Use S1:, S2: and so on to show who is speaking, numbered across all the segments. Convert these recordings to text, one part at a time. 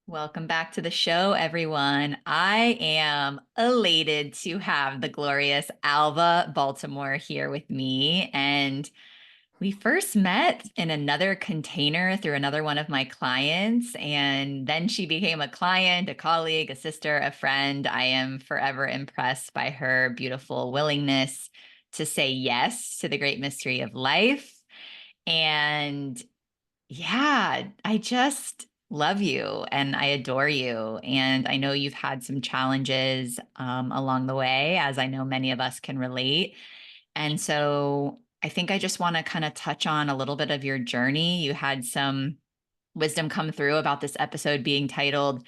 S1: Welcome back to the show, everyone. I am elated to have the glorious Alva Baltimore here with me. And we first met in another container through another one of my clients. And then she became a client, a colleague, a sister, a friend. I am forever impressed by her beautiful willingness to say yes to the great mystery of life. And yeah, I just love you and I adore you. And I know you've had some challenges along the way, as I know many of us can relate. And so I think I just want to kind of touch on a little bit of your journey. You had some wisdom come through about this episode being titled,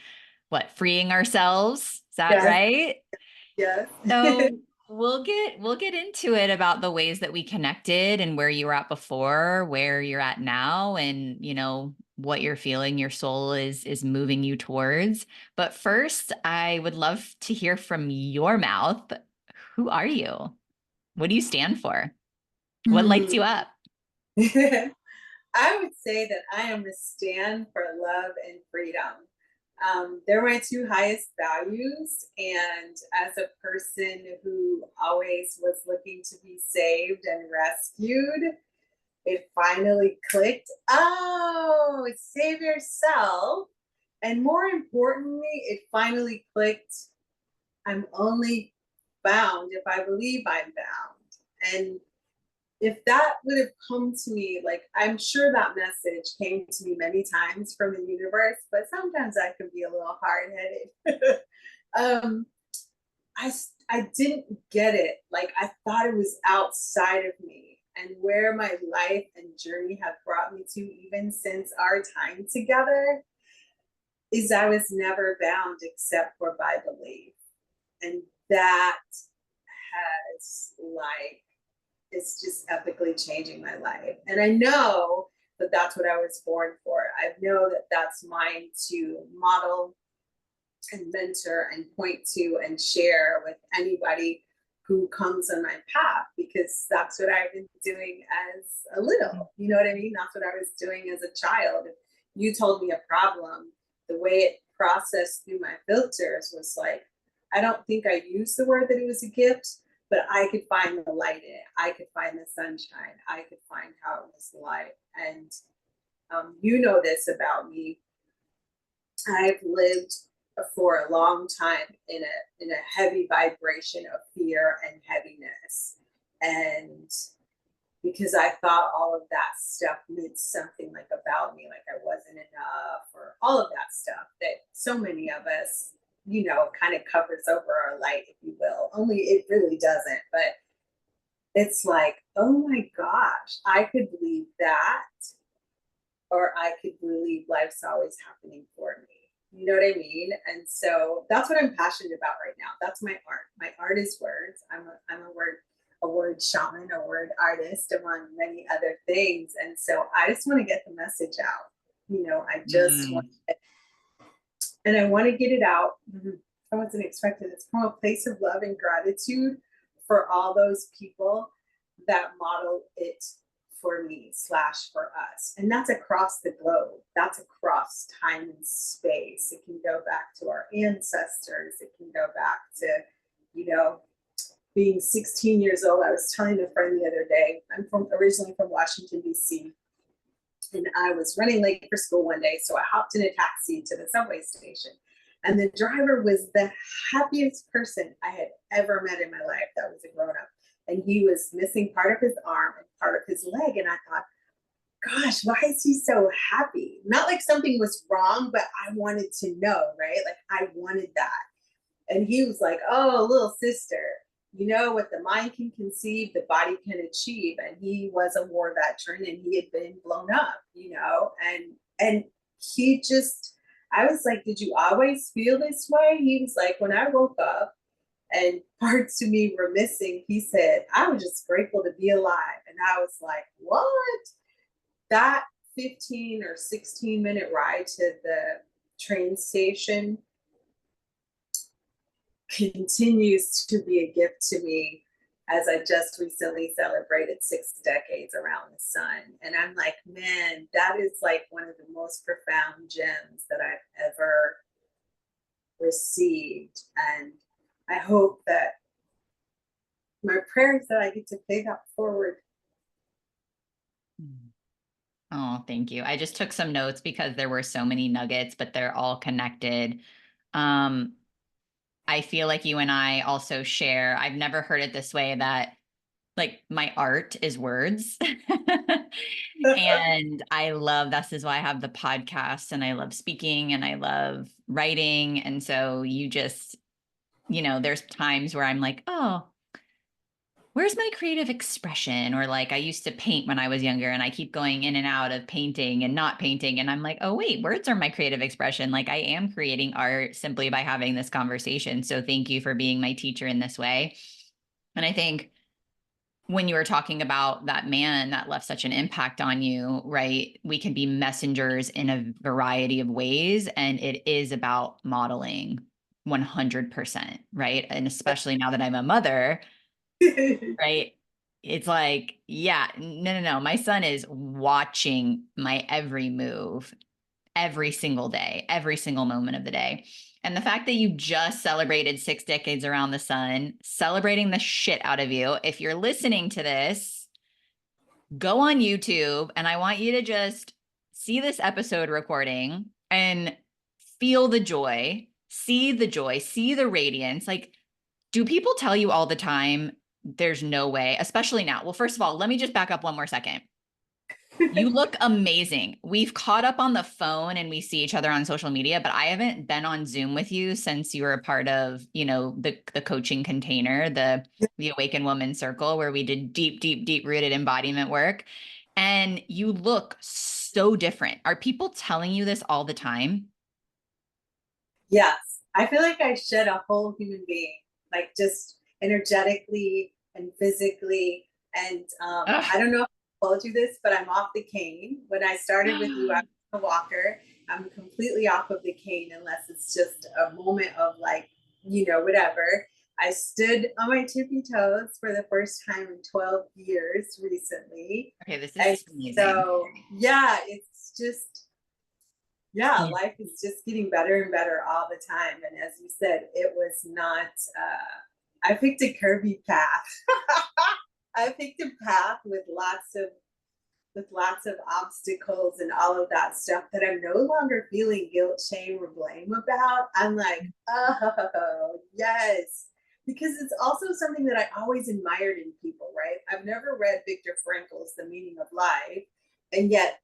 S1: what, Freeing Ourselves? Is that
S2: Yes,
S1: right?
S2: yes.
S1: So we'll get into it about the ways that we connected and where you were at before, where you're at now, and what you're feeling your soul is moving you towards. But first, I would love to hear from your mouth. Who are you? What do you stand for? What lights
S2: Hmm.
S1: you up?
S2: I would say that I am a stand for love and freedom. They're my two highest values. And as a person who always was looking to be saved and rescued, it finally clicked. Oh, save yourself. And more importantly, it finally clicked. I'm only bound if I believe I'm bound. And if that would have come to me, like I'm sure that message came to me many times from the universe, but sometimes I can be a little hard headed. um, I I didn't get it. Like I thought it was outside of me, and where my life and journey have brought me to, even since our time together, is I was never bound except for by belief, and that has like it's just epically changing my life. And I know that that's what I was born for. I know that that's mine to model and mentor and point to and share with anybody who comes on my path, because that's what I've been doing as a little. You know what I mean? That's what I was doing as a child. If you told me a problem, the way it processed through my filters was like, I don't think I used the word that it was a gift, but I could find the light in it. I could find the sunshine. I could find how it was light. And you know this about me. I've lived for a long time in a heavy vibration of fear and heaviness. And because I thought all of that stuff meant something like about me, like I wasn't enough, or all of that stuff that so many of us, kind of covers over our light, if you will. Only it really doesn't. But it's like, oh my gosh, I could believe that, or I could believe life's always happening for me. You know what I mean? And so that's what I'm passionate about right now. That's my art. My art is words. I'm a word shaman, a word artist, among many other things. And so I just want to get the message out. I just want,
S1: Mm.
S2: and I want to get it out. I wasn't expecting this, from a place of love and gratitude for all those people that model it for me slash for us. And that's across the globe. That's across time and space. It can go back to our ancestors. It can go back to, you know, being 16 years old. I was telling a friend the other day, originally from Washington, D.C., and I was running late for school one day. So I hopped in a taxi to the subway station. And the driver was the happiest person I had ever met in my life that was a grown up. And he was missing part of his arm and part of his leg. And I thought, gosh, why is he so happy? Not like something was wrong, but I wanted to know, right? Like I wanted that. And he was like, oh, little sister, what the mind can conceive, the body can achieve. And he was a war veteran and he had been blown up, and he just, I was like, did you always feel this way? He was like, when I woke up and parts of me were missing, he said, I was just grateful to be alive. And I was like, what? That 15 or 16-minute ride to the train station continues to be a gift to me, as I just recently celebrated 6 decades around the sun. And I'm like, man, that is like one of the most profound gems that I've ever received. And I hope that my prayer is that I get to pay that forward.
S1: Oh, thank you. I just took some notes because there were so many nuggets, but they're all connected. Um, I feel like you and I also share, I've never heard it this way, that like my art is words. And I love, this is why I have the podcast, and I love speaking and I love writing. And so you just, there's times where I'm like, oh, where's my creative expression? Or like I used to paint when I was younger, and I keep going in and out of painting and not painting. And I'm like, oh, wait, words are my creative expression. Like I am creating art simply by having this conversation. So thank you for being my teacher in this way. And I think when you were talking about that man that left such an impact on you, right? We can be messengers in a variety of ways. And it is about modeling 100%, right? And especially now that I'm a mother, right? It's like, yeah, no. My son is watching my every move every single day, every single moment of the day. And the fact that you just celebrated 6 decades around the sun, celebrating the shit out of you. If you're listening to this, go on YouTube, and I want you to just see this episode recording and feel the joy, see the radiance. Like, do people tell you all the time, there's no way, especially now? Well, first of all, let me just back up one more second. You look amazing. We've caught up on the phone and we see each other on social media, but I haven't been on Zoom with you since you were a part of, the coaching container, the Awakened Woman Circle, where we did deep rooted embodiment work. And you look so different. Are people telling you this all the time?
S2: Yes, I feel like I shed a whole human being, like just energetically and physically. And
S1: Ugh.
S2: I don't know if I told you this, but I'm off the cane. When I started with you, I was a walker. I'm completely off of the cane unless it's just a moment of like, whatever. I stood on my tippy toes for the first time in 12 years recently.
S1: Okay, this
S2: And
S1: is amazing.
S2: so, yeah, it's just, yeah, life is just getting better and better all the time. And as you said, it was not, I picked a curvy path. I picked a path with lots of obstacles and all of that stuff that I'm no longer feeling guilt, shame, or blame about. I'm like, oh, yes. Because it's also something that I always admired in people, right? I've never read Viktor Frankl's The Meaning of Life, and yet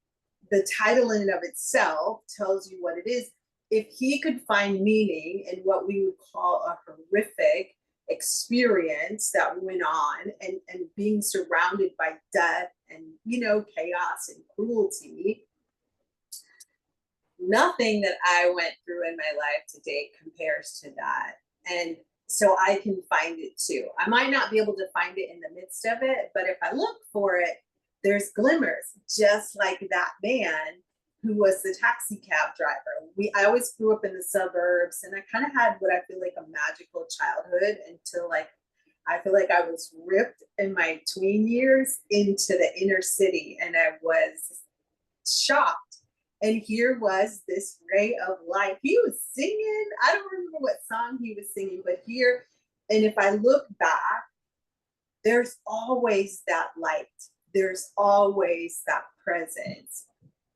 S2: the title in and of itself tells you what it is. If he could find meaning in what we would call a horrific experience that went on, and being surrounded by death and chaos and cruelty, nothing that I went through in my life to date compares to that. And so I can find it too. I might not be able to find it in the midst of it, but if I look for it, there's glimmers, just like that man who was the taxi cab driver. I always grew up in the suburbs, and I kind of had what I feel like a magical childhood until like I feel like I was ripped in my tween years into the inner city, and I was shocked. And here was this ray of light. He was singing. I don't remember what song he was singing, but here, and if I look back, there's always that light. There's always that presence.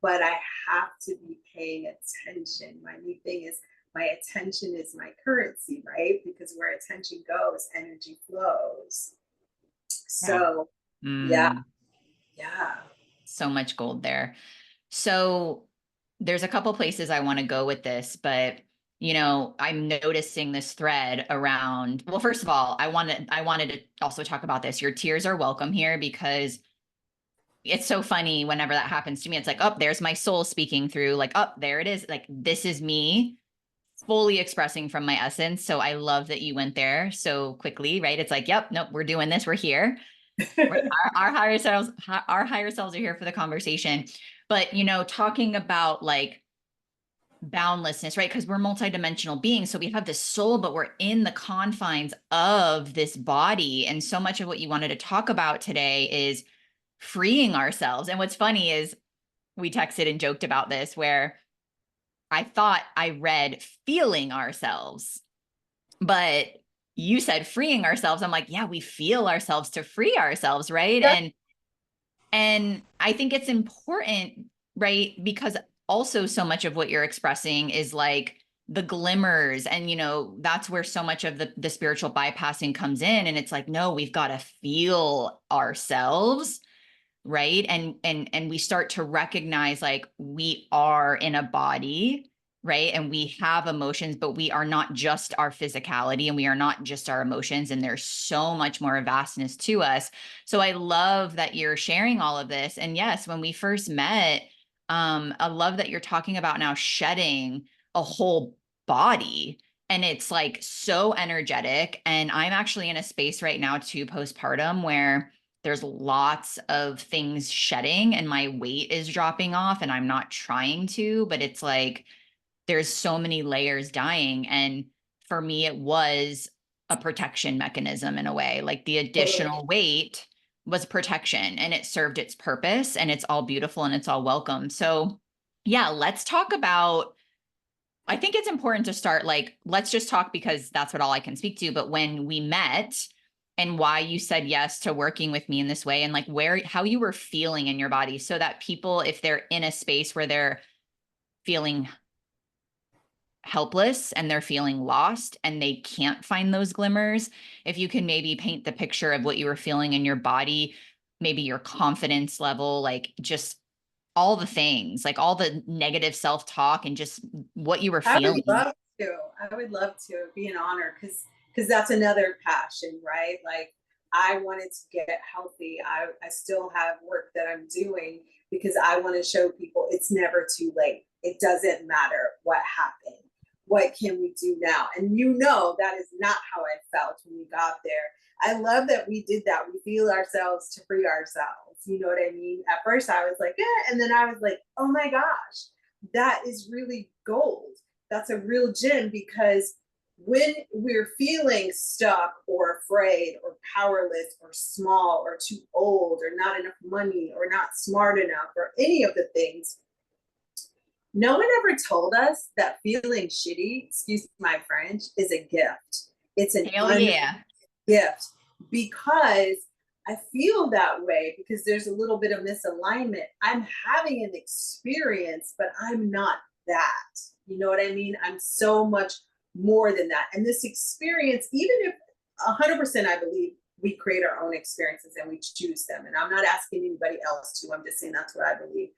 S2: But I have to be paying attention. My new thing is my attention is my currency, right? Because where attention goes, energy flows.
S1: Yeah.
S2: So, yeah,
S1: Mm,
S2: yeah.
S1: so much gold there. So there's a couple places I want to go with this, but I'm noticing this thread around, well, first of all, I wanted to also talk about this. Your tears are welcome here, because it's so funny whenever that happens to me. It's like, oh, there's my soul speaking through, like, oh, there it is. Like, this is me fully expressing from my essence. So I love that you went there so quickly, right? It's like, yep, nope, we're doing this. We're here. Our higher selves are here for the conversation. But talking about like boundlessness, right? Because we're multidimensional beings, so we have this soul, but we're in the confines of this body. And so much of what you wanted to talk about today is freeing ourselves. And what's funny is we texted and joked about this, where I thought I read feeling ourselves, but you said freeing ourselves. I'm like, yeah, we feel ourselves to free ourselves, right?
S2: Yep.
S1: And I think it's important, right? Because also so much of what you're expressing is like the glimmers, and that's where so much of the spiritual bypassing comes in. And it's like, no, we've got to feel ourselves, right? And we start to recognize like we are in a body, right? And we have emotions, but we are not just our physicality, and we are not just our emotions, and there's so much more vastness to us. So I love that you're sharing all of this. And yes, when we first met, I love that you're talking about now shedding a whole body, and it's like so energetic. And I'm actually in a space right now too, postpartum, where there's lots of things shedding and my weight is dropping off, and I'm not trying to, but it's like there's so many layers dying. And for me, it was a protection mechanism in a way. Like the
S2: Totally.
S1: additional weight was protection, and it served its purpose, and it's all beautiful and it's all welcome. So, yeah, let's talk about. I think it's important to start like, let's just talk because that's what all I can speak to. But when we met, and why you said yes to working with me in this way, and like how you were feeling in your body, so that people, if they're in a space where they're feeling helpless and they're feeling lost and they can't find those glimmers, if you can maybe paint the picture of what you were feeling in your body, maybe your confidence level, like just all the things, like all the negative self-talk and just what you were
S2: I would
S1: feeling.
S2: love to. I would love to. It'd be an honor because that's another passion, right? Like I wanted to get healthy. I still have work that I'm doing because I want to show people it's never too late. It doesn't matter what happened. What can we do now? And that is not how I felt when we got there. I love that we did that. We feel ourselves to free ourselves. You know what I mean? At first I was like, yeah, and then I was like, oh my gosh, that is really gold. That's a real gem because when we're feeling stuck or afraid or powerless or small or too old or not enough money or not smart enough or any of the things, no one ever told us that feeling shitty, excuse my French, is a gift. It's an
S1: Hell yeah.
S2: gift because I feel that way because there's a little bit of misalignment. I'm having an experience, but I'm not that. You know what I mean? I'm so much more than that. And this experience, even if 100% I believe we create our own experiences and we choose them, and I'm not asking anybody else to, I'm just saying that's what I believe.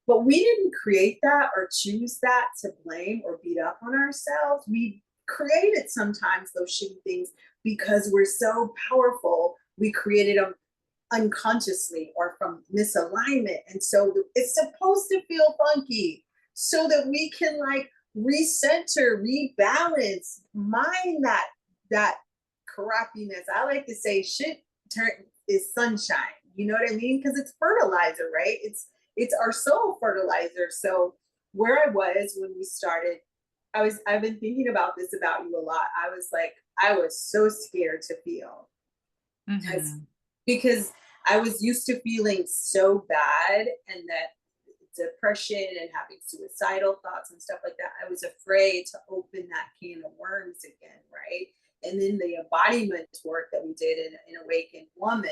S2: But we didn't create that or choose that to blame or beat up on ourselves. We created sometimes those shitty things because we're so powerful. We created them unconsciously or from misalignment. And so it's supposed to feel funky so that we can like recenter, rebalance, mind that crappiness. I like to say shit is sunshine. You know what I mean? Because it's fertilizer, right? It's our soul fertilizer. So where I was when we started, I've been thinking about this about you a lot. I was like, I was so scared to feel because
S1: Mm-hmm.
S2: because I was used to feeling so bad and that depression and having suicidal thoughts and stuff like that. I was afraid to open that can of worms again, right? And then the embodiment work that we did in Awakened Woman,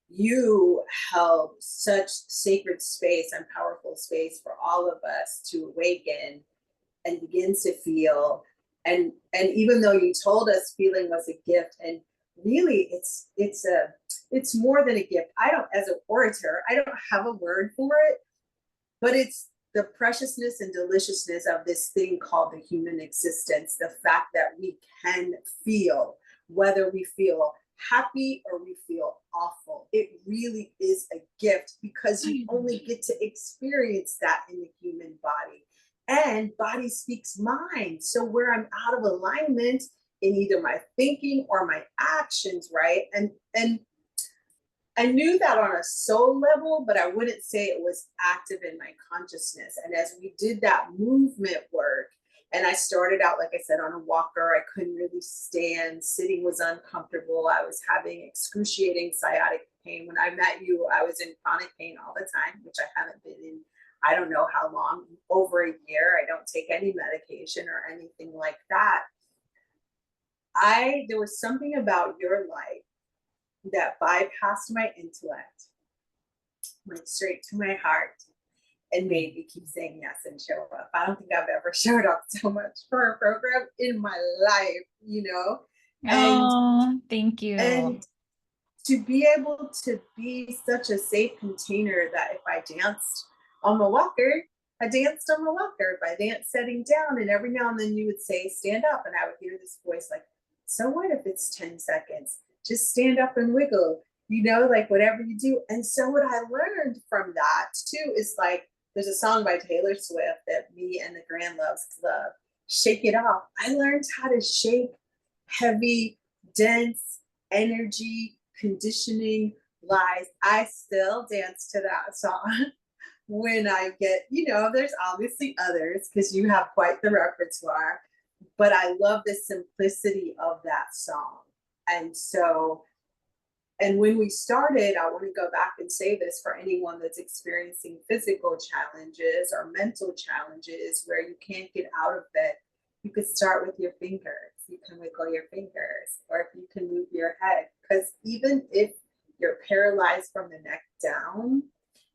S2: you held such sacred space and powerful space for all of us to awaken and begin to feel. And even though you told us feeling was a gift, and really it's more than a gift. I don't, as an orator, I don't have a word for it, but it's the preciousness and deliciousness of this thing called the human existence. The fact that we can feel, whether we feel happy or we feel awful. It really is a gift because you only get to experience that in the human body. And body speaks mind. So where I'm out of alignment in either my thinking or my actions, right? And I knew that on a soul level, but I wouldn't say it was active in my consciousness. And as we did that movement work, and I started out, like I said, on a walker, I couldn't really stand. Sitting was uncomfortable. I was having excruciating sciatic pain. When I met you, I was in chronic pain all the time, which I haven't been in I don't know how long, over a year. I don't take any medication or anything like that. There was something about your life that bypassed my intellect, went straight to my heart, and made me keep saying yes and show up. I don't think I've ever showed up so much for a program in my life, you know? And
S1: Oh, thank you.
S2: and to be able to be such a safe container that if I danced on my walker, I danced on my walker. If I danced sitting down, and every now and then you would say, stand up, and I would hear this voice like, so what if it's 10 seconds? Just stand up and wiggle, like whatever you do. And so what I learned from that too is like, there's a song by Taylor Swift that me and the Grand Loves love, Shake It Off. I learned how to shake heavy, dense energy, conditioning lies. I still dance to that song when I get, there's obviously others because you have quite the repertoire, but I love the simplicity of that song. And so, and when we started, I want to go back and say this for anyone that's experiencing physical challenges or mental challenges where you can't get out of bed, you could start with your fingers. You can wiggle your fingers, or if you can move your head. Because even if you're paralyzed from the neck down,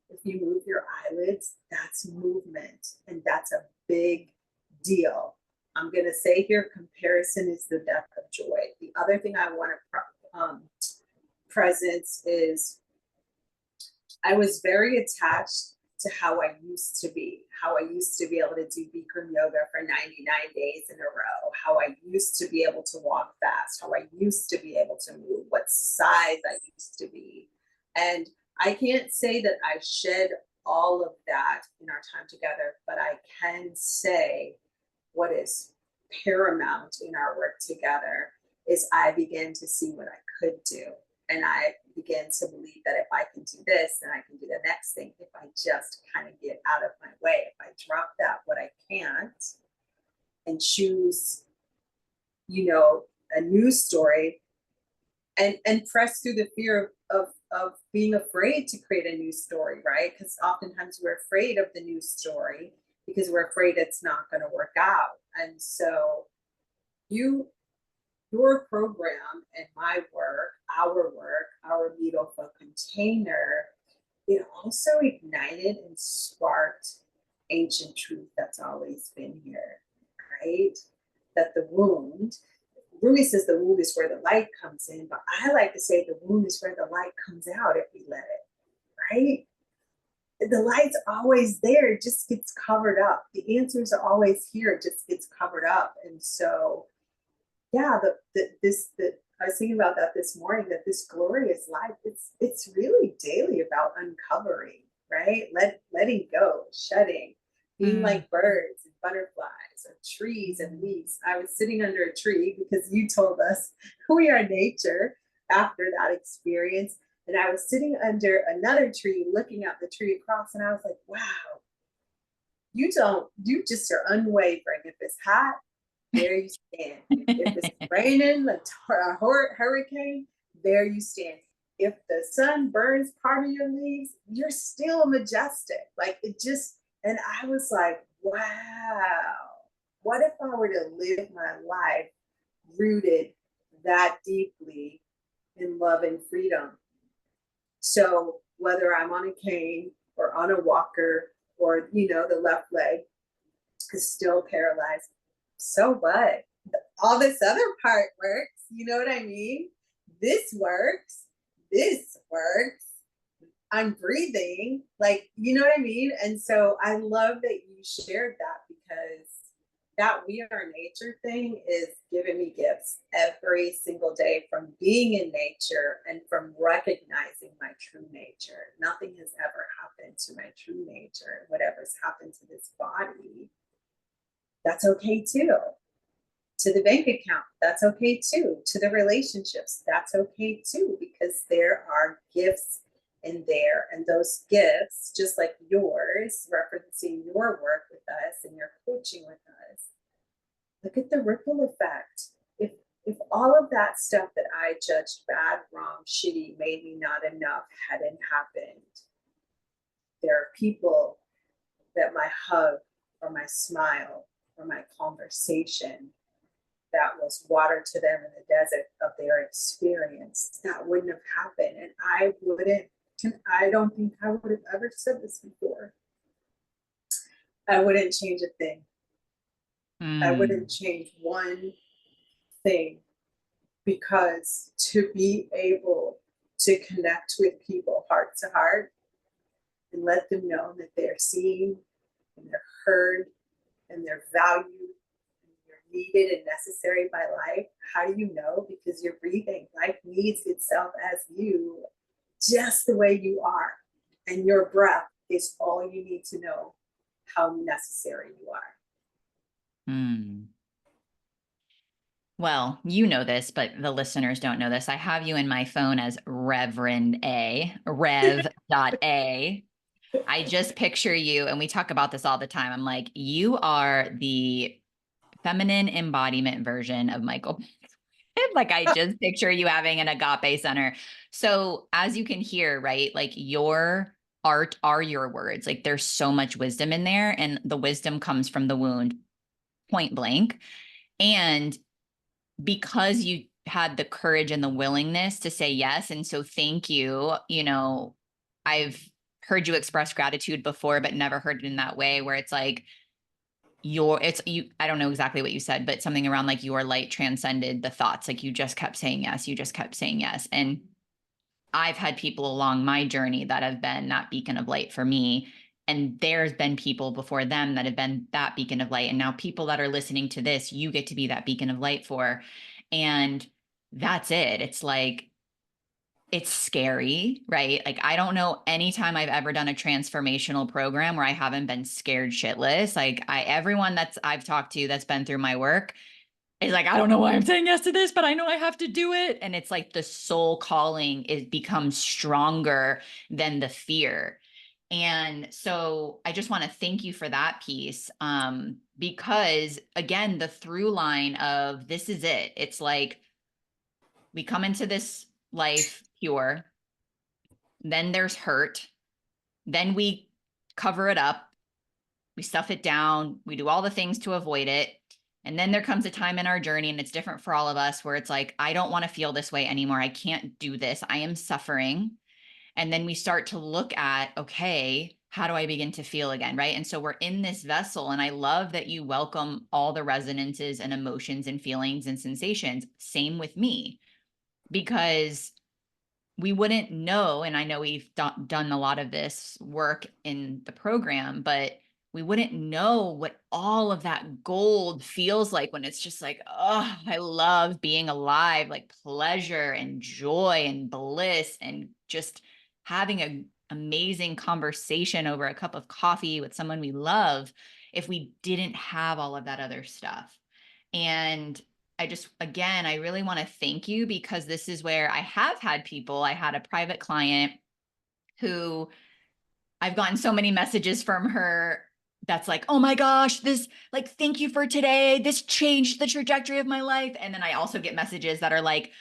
S2: if you move your eyelids, that's movement. And that's a big deal. I'm going to say here, comparison is the death of joy. The other thing I want to presence is I was very attached to how I used to be able to do Bikram yoga for 99 days in a row, how I used to be able to walk fast, how I used to be able to move, what size I used to be. And I can't say that I shed all of that in our time together, but I can say what is paramount in our work together is I began to see what I could do. And I began to believe that if I can do this, then I can do the next thing. If I just kind of get out of my way, if I drop that, what I can't, and choose, a new story and press through the fear of being afraid to create a new story, right? Because oftentimes we're afraid of the new story because we're afraid it's not going to work out. And so your program and my work, our beautiful container, it also ignited and sparked ancient truth that's always been here, right? That the wound, Rumi says the wound is where the light comes in, but I like to say the wound is where the light comes out if we let it, right? The light's always there, it just gets covered up. The answers are always here, it just gets covered up. And so yeah, I was thinking about that this morning, that this glorious life, it's really daily about uncovering, right? Letting go, shedding, being like birds and butterflies or trees and leaves. I was sitting under a tree because you told us we are nature after that experience. And I was sitting under another tree looking at the tree across, and I was like, wow, you just are unwavering. If it's hot, there you stand. If it's raining, like a hurricane, there you stand. If the sun burns part of your leaves, you're still majestic. Like it just, and I was like, wow, what if I were to live my life rooted that deeply in love and freedom? So whether I'm on a cane or on a walker or, the left leg is still paralyzed, so what? All this other part works. You know what I mean? This works. This works. I'm breathing. Like, you know what I mean? And so I love that you shared that, because that we are nature thing is giving me gifts every single day from being in nature and from recognizing my true nature. Nothing has ever happened to my true nature. Whatever's happened to this body, that's okay too. To the bank account, that's okay too. To the relationships, that's okay too, because there are gifts in there. And those gifts, just like yours, referencing your work with us and your coaching with us, look at the ripple effect. If all of that stuff that I judged bad, wrong, shitty, maybe not enough hadn't happened, there are people that my hug or my smile or my conversation that was water to them in the desert of their experience, that wouldn't have happened. And I don't think I would have ever said this before. I wouldn't change a thing. I
S1: Mm.
S2: wouldn't change one thing, because to be able to connect with people heart to heart and let them know that they're seen and they're heard and they're valued and you're needed and necessary by life. How do you know? Because you're breathing. Life needs itself as you, just the way you are. And your breath is all you need to know how necessary you are.
S1: Mm. Well, you know this, but the listeners don't know this. I have you in my phone as Reverend A, Rev.A. I just picture you, and we talk about this all the time. I'm like, you are the feminine embodiment version of Michael. Like, I just picture you having an agape center. So, as you can hear, right, like your art are your words. Like, there's so much wisdom in there, and the wisdom comes from the wound, point blank. And because you had the courage and the willingness to say yes, and so thank you. You know, I've heard you express gratitude before, but never heard it in that way, where it's like it's you, I don't know exactly what you said, but something around like your light transcended the thoughts. Like, you just kept saying yes, you just kept saying yes. And I've had people along my journey that have been that beacon of light for me. And there's been people before them that have been that beacon of light. And now people that are listening to this, you get to be that beacon of light for. And that's it. It's like, it's scary, right? Like, I don't know any time I've ever done a transformational program where I haven't been scared shitless. Like, everyone that's I've talked to that's been through my work is like, I don't know why I'm saying yes to this, but I know I have to do it. And it's like the soul calling is becomes stronger than the fear. And so I just want to thank you for that piece. Because again, the through line of this is it. It's like we come into this life pure, then there's hurt, then we cover it up, we stuff it down, we do all the things to avoid it. And then there comes a time in our journey, and it's different for all of us, where it's like, I don't want to feel this way anymore. I can't do this. I am suffering. And then we start to look at, okay, how do I begin to feel again? Right. And so we're in this vessel. And I love that you welcome all the resonances and emotions and feelings and sensations. Same with me, because we wouldn't know, and I know we've done a lot of this work in the program, but we wouldn't know what all of that gold feels like when it's just like, oh, I love being alive, like pleasure and joy and bliss, and just having an amazing conversation over a cup of coffee with someone we love, if we didn't have all of that other stuff. And I just, again, I really want to thank you, because this is where I have had people. I had a private client who I've gotten so many messages from her that's like, oh my gosh, this, like, thank you for today. This changed the trajectory of my life. And then I also get messages that are like,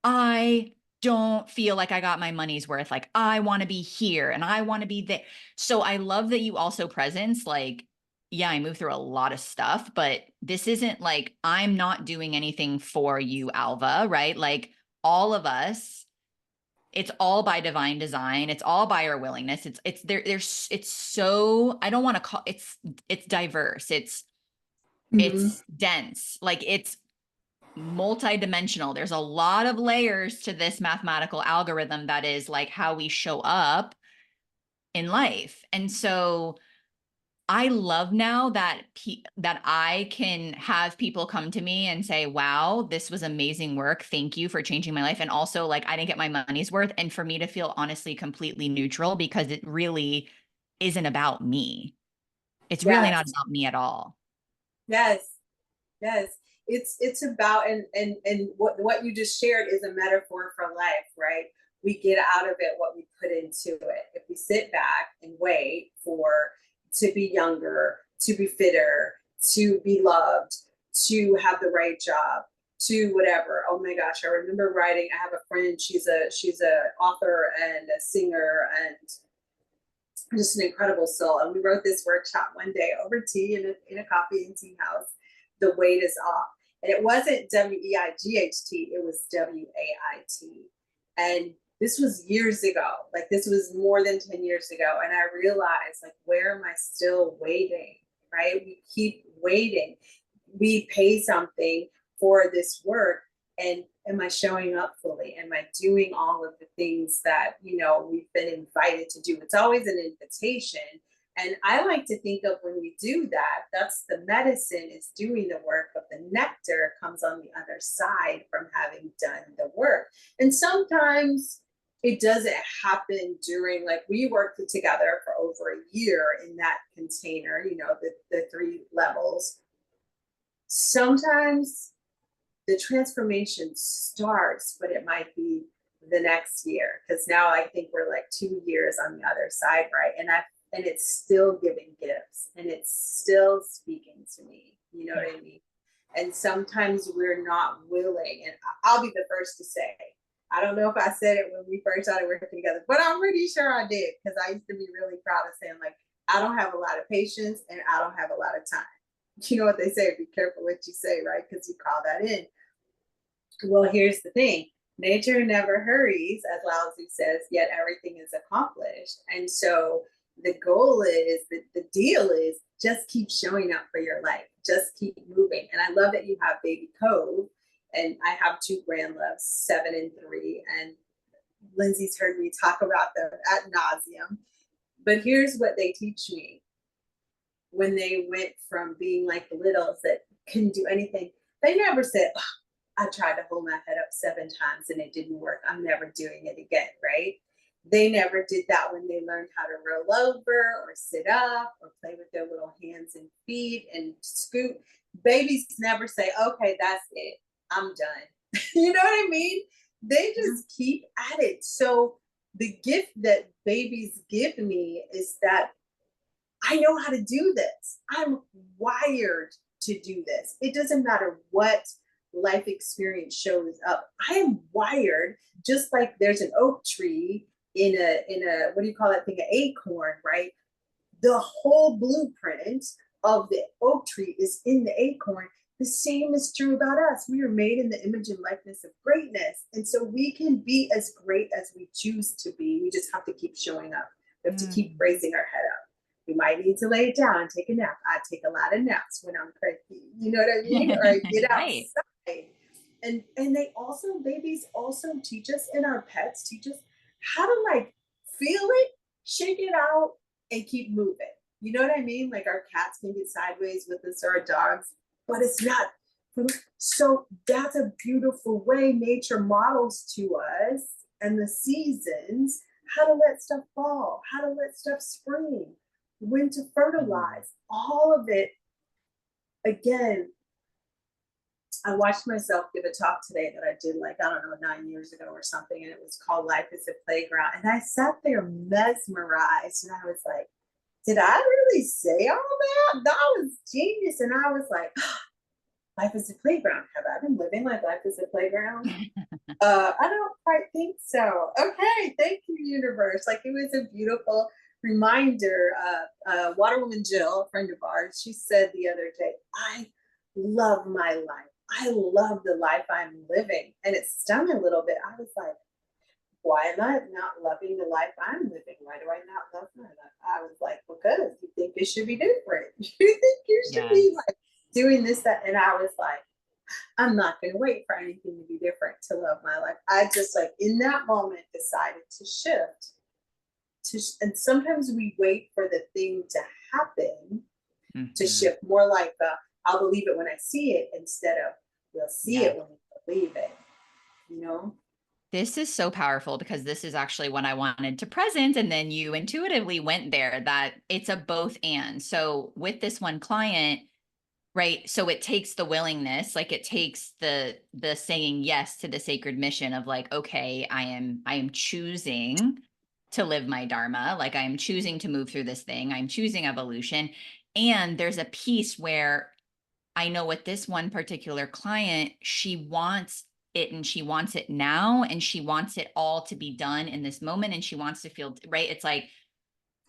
S1: I don't feel like I got my money's worth. Like, I want to be here and I want to be there. So I love that you also presence, like, yeah, I move through a lot of stuff, but this isn't like I'm not doing anything for you, Alva, right? Like, all of us, it's all by divine design. It's all by our willingness. It's there, it's so, I don't want to call it's diverse.
S2: Mm-hmm.
S1: It's dense. Like, it's multidimensional. There's a lot of layers to this mathematical algorithm that is like how we show up in life. And so I love now that that I can have people come to me and say, "Wow, this was amazing work. Thank you for changing my life." And also, like, I didn't get my money's worth, and for me to feel honestly completely neutral, because it really isn't about me. It's really not
S2: Yes,
S1: about me at all.
S2: yes, yes. It's about, and what you just shared is a metaphor for life, right? We get out of it what we put into it. If we sit back and wait for to be younger, to be fitter, to be loved, to have the right job, to whatever. Oh my gosh, I remember writing. I have a friend. She's a author and a singer, and just an incredible soul. And we wrote this workshop one day over tea in a coffee and tea house. The weight is off. And it wasn't WEIGHT, it was WAIT. And this was years ago. Like this was more than 10 years ago. And I realized, like, where am I still waiting? Right? We keep waiting. We pay something for this work. And am I showing up fully? Am I doing all of the things that, we've been invited to do? It's always an invitation. And I like to think of when we do that, that's the medicine is doing the work, but the nectar comes on the other side from having done the work. And sometimes it doesn't happen during, like, we worked together for over a year in that container, the three levels. Sometimes the transformation starts, but it might be the next year. Because now I think we're like 2 years on the other side, right? And it's still giving gifts and it's still speaking to me. You know
S1: Yeah.
S2: what I mean? And sometimes we're not willing. And I'll be the first to say, I don't know if I said it when we first started working together, but I'm pretty sure I did, because I used to be really proud of saying, like, I don't have a lot of patience and I don't have a lot of time. You know what they say, be careful what you say, right? Because you call that in. Well, here's the thing. Nature never hurries, as Lao Tzu says, yet everything is accomplished. And so the goal is, the deal is, just keep showing up for your life. Just keep moving. And I love that you have Baby Cove. And I have two grand loves, 7 and 3. And Lindsay's heard me talk about them ad nauseum. But here's what they teach me. When they went from being like the littles that couldn't do anything, they never said, oh, I tried to hold my head up 7 times and it didn't work, I'm never doing it again, right? They never did that when they learned how to roll over or sit up or play with their little hands and feet and scoot. Babies never say, okay, that's it, I'm done. You know what I mean? They just keep at it. So the gift that babies give me is that I know how to do this. I'm wired to do this. It doesn't matter what life experience shows up. I am wired, just like there's an oak tree in a what do you call that thing? An acorn, right? The whole blueprint of the oak tree is in the acorn. The same is true about us. We are made in the image and likeness of greatness. And so we can be as great as we choose to be. We just have to keep showing up. We have to keep
S1: Mm.
S2: raising our head up. We might need to lay it down and take a nap. I take a lot of naps when I'm cranky. You know what I mean? Or I get
S1: Right.
S2: outside. And they also, babies also teach us, and our pets teach us how to, like, feel it, shake it out, and keep moving. You know what I mean? Like, our cats can get sideways with us, or our dogs, but it's not. So that's a beautiful way nature models to us, and the seasons, how to let stuff fall, how to let stuff spring, when to fertilize, all of it. Again, I watched myself give a talk today that I did, like, I don't know, 9 years ago or something, and it was called Life is a Playground. And I sat there mesmerized, and I was like, did I really say all that? That was genius. And I was like, life is a playground. Have I been living like life is a playground? I don't quite think so. Okay, thank you, universe. Like, it was a beautiful reminder. Waterwoman Jill, a friend of ours, she said the other day, I love my life. I love the life I'm living. And it stung a little bit. I was like, why am I not loving the life I'm living? Why do I not love my life? I was like, because you think it should be different. You think you should
S1: Yes.
S2: be like doing this, that. And I was like, I'm not going to wait for anything to be different to love my life. I just, like, in that moment decided to shift. And sometimes we wait for the thing to happen to
S1: Mhm.
S2: shift, more like I'll believe it when I see it, instead of we'll see
S1: Yes.
S2: it when we believe it, you know?
S1: This is so powerful because this is actually what I wanted to present. And then you intuitively went there that it's a both and. So with this one client, right? So it takes the willingness, like it takes the saying yes to the sacred mission of, like, okay, I am choosing to live my dharma, like I am choosing to move through this thing. I'm choosing evolution. And there's a piece where I know with this one particular client, she wants it and she wants it now and she wants it all to be done in this moment and she wants to feel right. It's like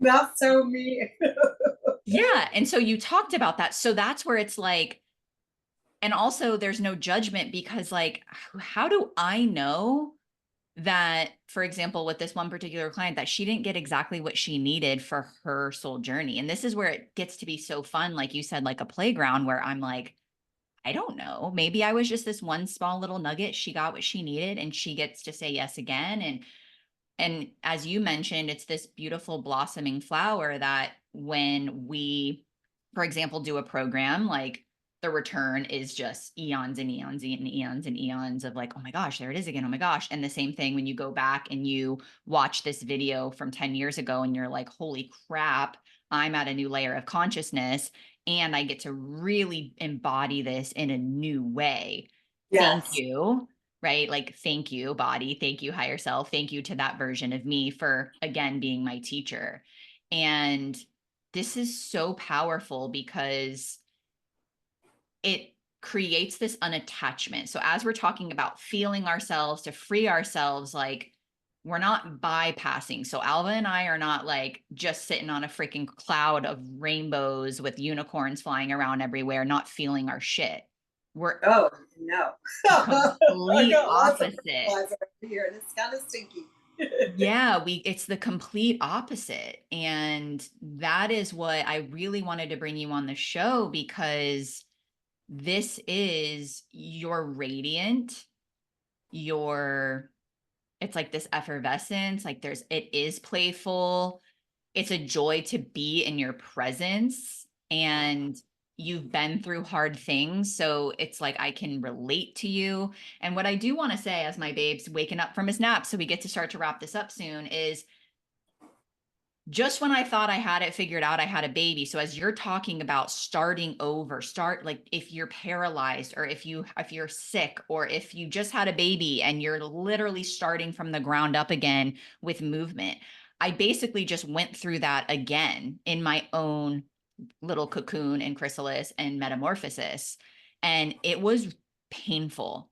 S2: Not so me.
S1: Yeah. And so you talked about that. So that's where it's like, and also there's no judgment because, like, how do I know that, for example, with this one particular client, that she didn't get exactly what she needed for her soul journey? And this is where it gets to be so fun. Like you said, like a playground where I'm like, I don't know. Maybe I was just this one small little nugget. She got what she needed and she gets to say yes again. And as you mentioned, it's this beautiful blossoming flower that when we, for example, do a program, like the return is just eons and eons and eons and eons of like, oh my gosh, there it is again. Oh my gosh. And the same thing when you go back and you watch this video from 10 years ago and you're like, holy crap, I'm at a new layer of consciousness and I get to really embody this in a new way. Thank
S2: Yes,
S1: you, right? Like, thank you, body. Thank you, higher self. Thank you to that version of me for, again, being my teacher. And this is so powerful because it creates this unattachment. So, as we're talking about feeling ourselves to free ourselves, like, we're not bypassing. So, Alva and I are not like just sitting on a freaking cloud of rainbows with unicorns flying around everywhere, not feeling our shit. We're
S2: oh no.
S1: the
S2: I
S1: complete
S2: got lots of
S1: opposite.
S2: butterflies over here and it's kind of stinky.
S1: Yeah, it's the complete opposite. And that is what I really wanted to bring you on the show because this is your radiant, your it's like this effervescence, like it is playful. It's a joy to be in your presence and you've been through hard things. So it's like I can relate to you. And what I do want to say as my babe's waking up from his nap, so we get to start to wrap this up soon, is just when I thought I had it figured out, I had a baby. So as you're talking about starting over, start like if you're paralyzed or if you're sick or if you just had a baby and you're literally starting from the ground up again with movement. I basically just went through that again in my own little cocoon and chrysalis and metamorphosis. And it was painful.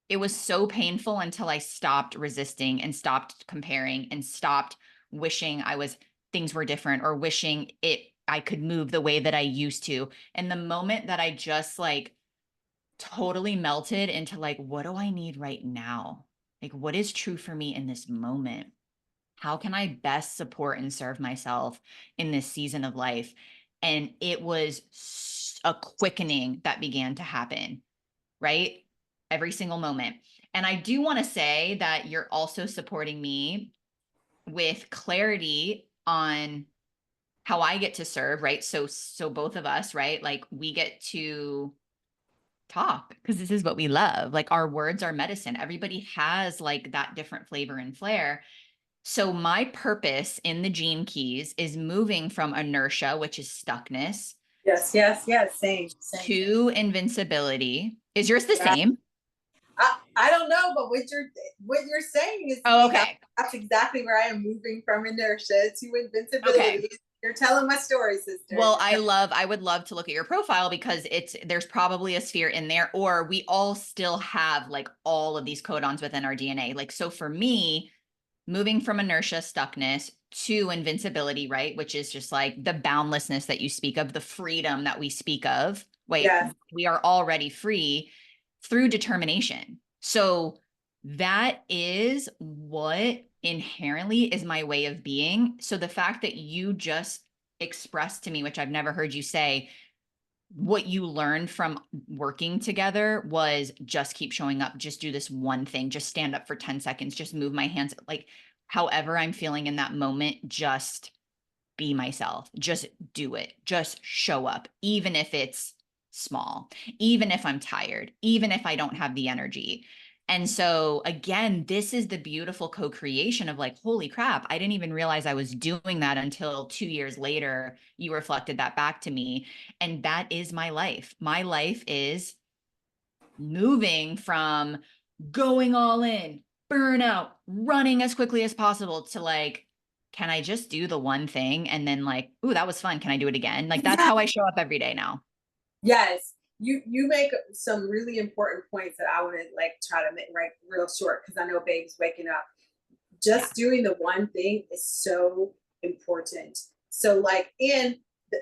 S1: It was so painful until I stopped resisting and stopped comparing and stopped wishing things were different or wishing I could move the way that I used to. And the moment that I just like totally melted into like, what do I need right now? Like, what is true for me in this moment? How can I best support and serve myself in this season of life? And it was a quickening that began to happen, right? Every single moment. And I do want to say that you're also supporting me with clarity on how I get to serve, right? So both of us, right? Like we get to talk because this is what we love. Like our words are medicine. Everybody has like that different flavor and flair. So my purpose in the gene keys is moving from inertia, which is stuckness,
S2: Yes, yes, yes. Same, same.
S1: to invincibility. Is yours the
S2: Yeah.
S1: same?
S2: I don't know, but what you're saying is
S1: Oh,
S2: that
S1: okay.
S2: that's exactly where I am moving from inertia to
S1: Okay.
S2: invincibility. You're telling my story, sister.
S1: Well, I would love to look at your profile because there's probably a sphere in there, or we all still have like all of these codons within our DNA. Like, so for me, moving from inertia, stuckness to invincibility, right? Which is just like the boundlessness that you speak of, the freedom that we speak of. Wait,
S2: Yes,
S1: we are already free through determination. So that is what inherently is my way of being. So the fact that you just expressed to me, which I've never heard you say, what you learned from working together was just keep showing up, just do this one thing, just stand up for 10 seconds, just move my hands, like however I'm feeling in that moment, just be myself, just do it, just show up, even if it's small, even if I'm tired, even if I don't have the energy. And so, again, this is the beautiful co creation of like, holy crap, I didn't even realize I was doing that until 2 years later. You reflected that back to me. And that is my life. My life is moving from going all in, burnout, running as quickly as possible to like, can I just do the one thing? And then like, ooh, that was fun. Can I do it again? Like that's
S2: yes,
S1: how I show up every day now.
S2: yes. You make some really important points that I want to like try to make right real short because I know baby's waking up.
S1: Yeah.
S2: Just doing the one thing is so important. So like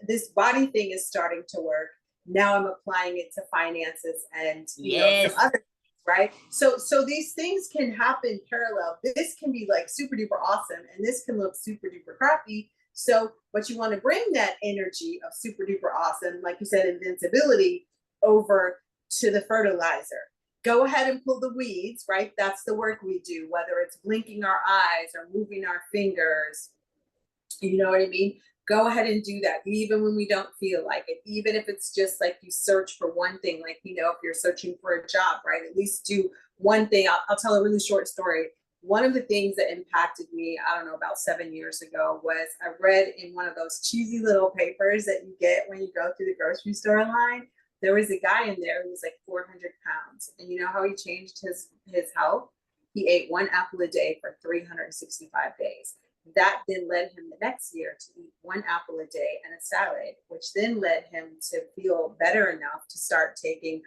S2: this body thing is starting to work. Now I'm applying it to finances and some
S1: Yes.
S2: other things, right? So these things can happen parallel. This can be like super duper awesome and this can look super duper crappy. So but you want to bring that energy of super duper awesome, like you said, invincibility, over to the fertilizer. Go ahead and pull the weeds, right? That's the work we do, whether it's blinking our eyes or moving our fingers. You know what I mean? Go ahead and do that, even when we don't feel like it. Even if it's just like you search for one thing, like, if you're searching for a job, right? At least do one thing. I'll tell a really short story. One of the things that impacted me, I don't know, about 7 years ago, was I read in one of those cheesy little papers that you get when you go through the grocery store line. There was a guy in there who was like 400 pounds. And you know how he changed his health? He ate one apple a day for 365 days. That then led him the next year to eat one apple a day and a salad, which then led him to feel better enough to start taking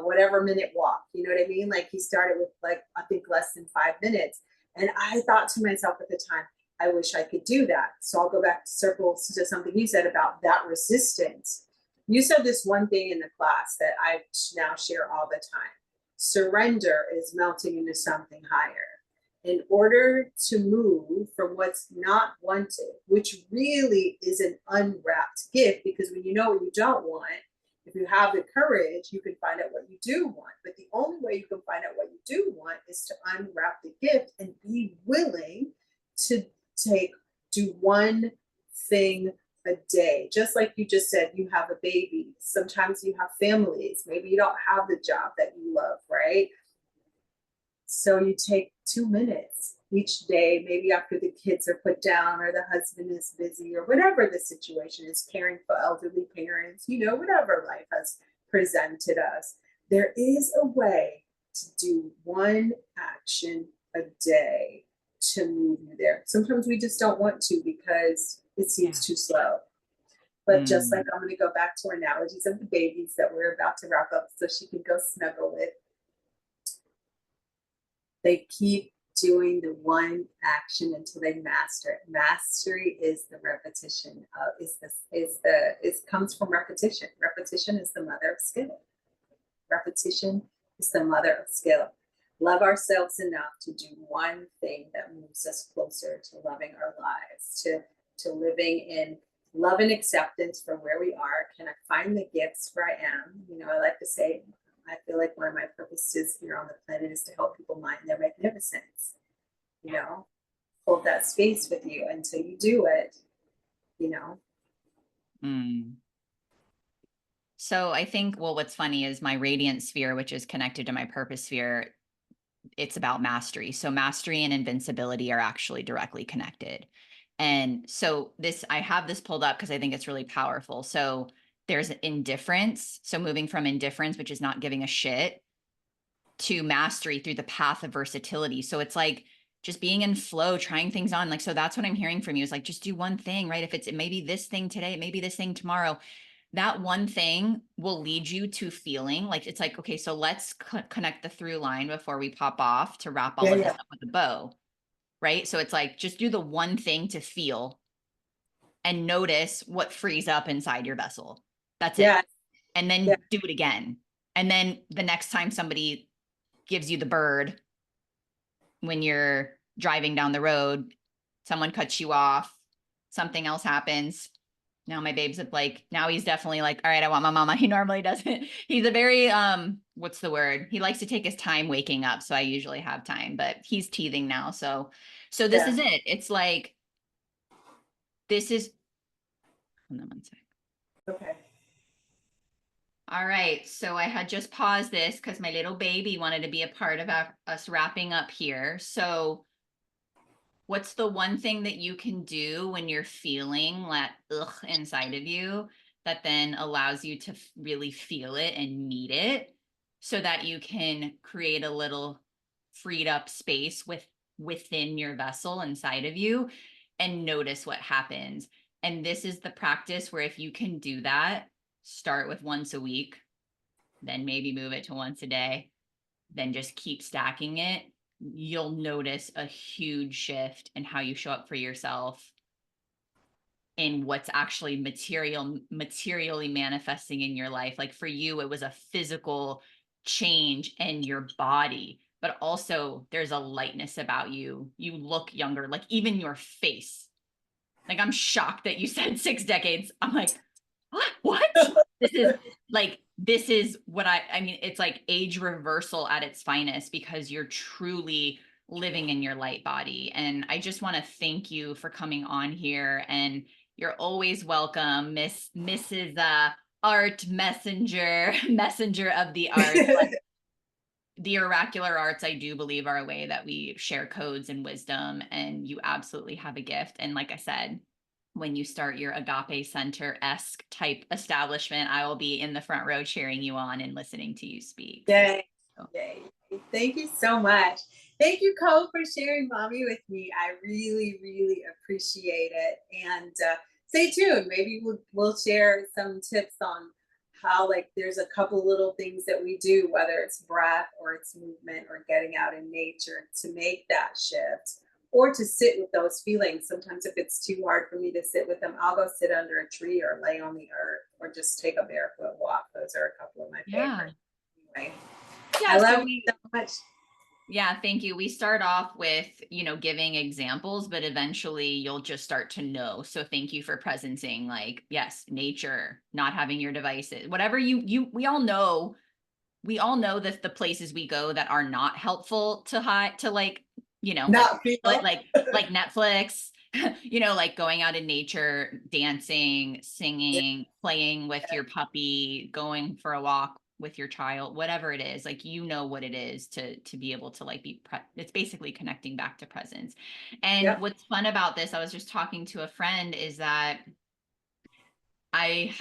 S2: whatever minute walk. You know what I mean? Like he started with like, I think less than 5 minutes. And I thought to myself at the time, I wish I could do that. So I'll go back to circles to something you said about that resistance. You said this one thing in the class that I now share all the time. Surrender is melting into something higher. In order to move from what's not wanted, which really is an unwrapped gift, because when you know what you don't want, if you have the courage, you can find out what you do want. But the only way you can find out what you do want is to unwrap the gift and be willing to do one thing a day. Just like you just said, you have a baby. Sometimes you have families. Maybe you don't have the job that you love, right? So you take 2 minutes each day, maybe after the kids are put down or the husband is busy or whatever the situation is, caring for elderly parents, whatever life has presented us. There is a way to do one action a day to move you there. Sometimes we just don't want to because it seems too slow. But just like I'm going to go back to our analogies of the babies that we're about to wrap up so she can go snuggle with, they keep doing the one action until they master it. Mastery is the repetition of it comes from repetition. Repetition is the mother of skill. Repetition is the mother of skill. Love ourselves enough to do one thing that moves us closer to loving our lives, to living in love and acceptance for where we are. Can I find the gifts where I am? I like to say, I feel like one of my purposes here on the planet is to help people mind their magnificence. Hold that space with you until you do it.
S1: So I think, well, what's funny is my radiant sphere, which is connected to my purpose sphere, it's about mastery. So mastery and invincibility are actually directly connected. And so I have this pulled up because I think it's really powerful. So there's indifference. So moving from indifference, which is not giving a shit, to mastery through the path of versatility. So it's like just being in flow, trying things on. Like, so that's what I'm hearing from you is like, just do one thing, right? If it may be this thing today, it may be this thing tomorrow. That one thing will lead you to feeling like, it's like, okay, so let's connect the through line before we pop off to wrap all of this up with a bow, right? So it's like, just do the one thing to feel and notice what frees up inside your vessel. That's it.
S2: Yeah.
S1: And then do it again. And then the next time somebody gives you the bird when you're driving down the road, someone cuts you off, something else happens. Now my babe's like, now he's definitely like, all right, I want my mama. He normally doesn't. He's a very, what's the word? He likes to take his time waking up. So I usually have time, but he's teething now. So this is it. It's like, this is, hold on one sec.
S2: Okay.
S1: All right. So I had just paused this because my little baby wanted to be a part of us wrapping up here. So what's the one thing that you can do when you're feeling that ugh inside of you that then allows you to really feel it and meet it so that you can create a little freed up space within your vessel inside of you and notice what happens. And this is the practice where if you can do that, start with once a week, then maybe move it to once a day, then just keep stacking it, you'll notice a huge shift in how you show up for yourself in what's actually materially manifesting in your life. Like for you, it was a physical change in your body, but also there's a lightness about you. You look younger, like even your face. Like I'm shocked that you said 6 decades. I'm like, what? This is this is what I mean, it's like age reversal at its finest because you're truly living in your light body. And I just want to thank you for coming on here. And you're always welcome, Mrs. Art Messenger, Messenger of the Arts. The oracular arts, I do believe, are a way that we share codes and wisdom, and you absolutely have a gift. And like I said, when you start your agape center-esque type establishment, I will be in the front row cheering you on and listening to you speak.
S2: Yay.
S1: So
S2: Yay. Thank you so much. Thank you, Cole, for sharing mommy with me. I really, really appreciate it. And stay tuned. Maybe we'll share some tips on how, like, there's a couple little things that we do, whether it's breath or it's movement or getting out in nature to make that shift or to sit with those feelings. Sometimes, if it's too hard for me to sit with them, I'll go sit under a tree or lay on the earth or just take a barefoot walk. Those are a couple of my
S1: yeah.
S2: favorites. Anyway, I
S1: Yeah, so
S2: love
S1: we
S2: you so much.
S1: yeah, thank you. We start off with, giving examples, but eventually you'll just start to know. So thank you for presencing, like, yes, nature, not having your devices, whatever we all know that the places we go that are not helpful to like,
S2: Not feel.
S1: like Netflix, like going out in nature, dancing,
S2: Yeah,
S1: singing, playing with your puppy, going for a walk with your child, whatever it is, like, what it is to be able to like it's basically connecting back to presence. And
S2: yep.
S1: what's fun about this, I was just talking to a friend, is that I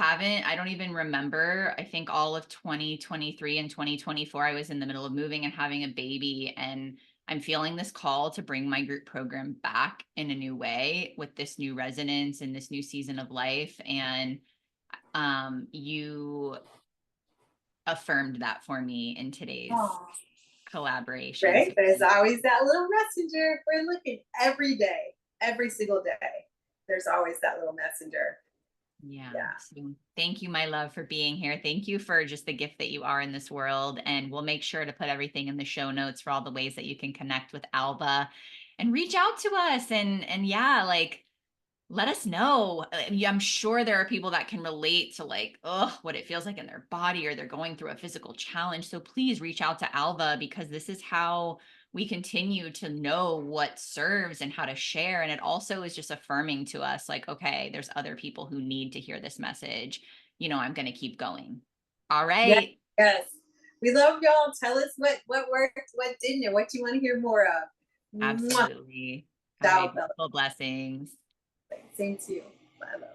S1: don't even remember. I think all of 2023 and 2024, I was in the middle of moving and having a baby. And I'm feeling this call to bring my group program back in a new way with this new resonance and this new season of life. And you affirmed that for me in today's
S2: Oh,
S1: collaboration.
S2: right.
S1: So
S2: There's always that little messenger if we're looking every day, every single day. There's always that little messenger.
S1: yeah.
S2: Yeah.
S1: So thank you, my love, for being here. Thank you for just the gift that you are in this world. And we'll make sure to put everything in the show notes for all the ways that you can connect with Alba and reach out to us. And yeah, like, let us know. I'm sure there are people that can relate to like, what it feels like in their body, or they're going through a physical challenge. So please reach out to Alva, because this is how we continue to know what serves and how to share. And it also is just affirming to us, like, okay, there's other people who need to hear this message. I'm going to keep going. All
S2: Yes.
S1: right.
S2: Yes. We love y'all. Tell us what worked, what didn't, and what you want to hear more of. Mwah.
S1: Absolutely. All
S2: Ciao,
S1: right.
S2: Bella.
S1: Beautiful blessings.
S2: Same to you. Bye, love.